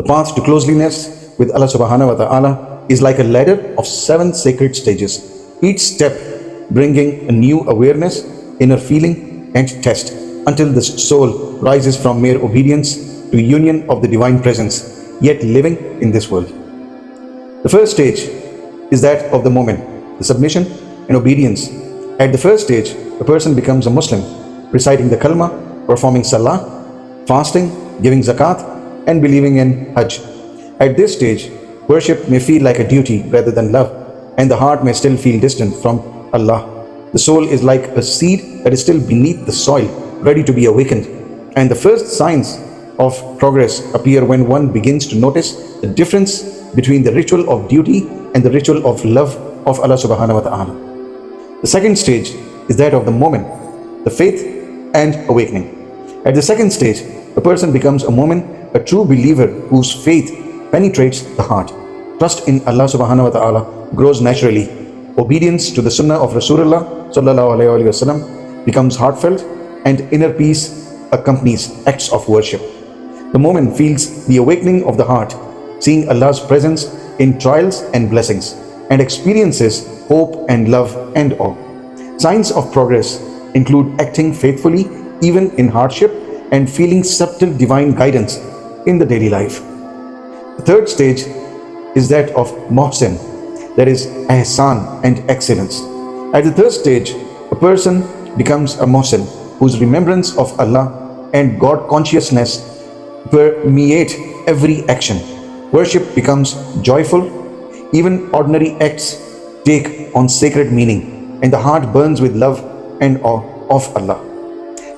The path to closeliness with Allah subhanahu wa ta'ala is like a ladder of 7 sacred stages, each step bringing a new awareness, inner feeling and test until the soul rises from mere obedience to union of the divine presence, yet living in this world. The first stage is that of the Momin, the submission and obedience. At the first stage, a person becomes a Muslim, reciting the kalma, performing salah, fasting, giving zakat, and believing in Hajj. At this stage, worship may feel like a duty rather than love, and the heart may still feel distant from Allah. The soul is like a seed that is still beneath the soil, ready to be awakened. And the first signs of progress appear when one begins to notice the difference between the ritual of duty and the ritual of love of Allah subhanahu wa ta'ala. The second stage is that of the Momin, the faith and awakening. At the second stage, a person becomes a Momin, a true believer whose faith penetrates the heart. Trust in Allah subhanahu wa ta'ala grows naturally. Obedience to the Sunnah of Rasulullah sallallahu alayhi wa sallam becomes heartfelt, and inner peace accompanies acts of worship. The Momin feels the awakening of the heart, seeing Allah's presence in trials and blessings, and experiences hope and love and awe. Signs of progress include acting faithfully even in hardship and feeling subtle divine guidance in the daily life. The third stage is that of Mohsin, that is Ihsan and Excellence. At the third stage, a person becomes a Mohsin whose remembrance of Allah and God consciousness permeate every action. Worship becomes joyful, even ordinary acts take on sacred meaning, and the heart burns with love and awe of Allah.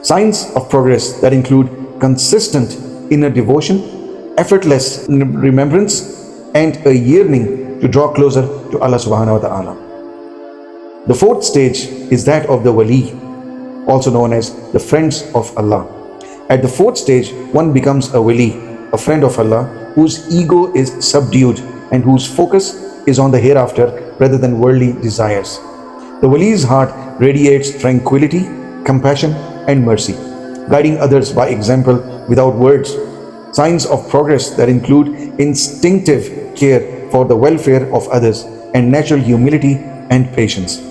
Signs of progress that include consistent inner devotion, effortless remembrance, and a yearning to draw closer to Allah subhanahu wa ta'ala. The fourth stage is that of the Wali, also known as the friends of Allah. At the fourth stage, one becomes a Wali, a friend of Allah, whose ego is subdued and whose focus is on the hereafter rather than worldly desires. The Wali's heart radiates tranquility, compassion, and mercy, guiding others by example without words. Signs of progress that include instinctive care for the welfare of others and natural humility and patience.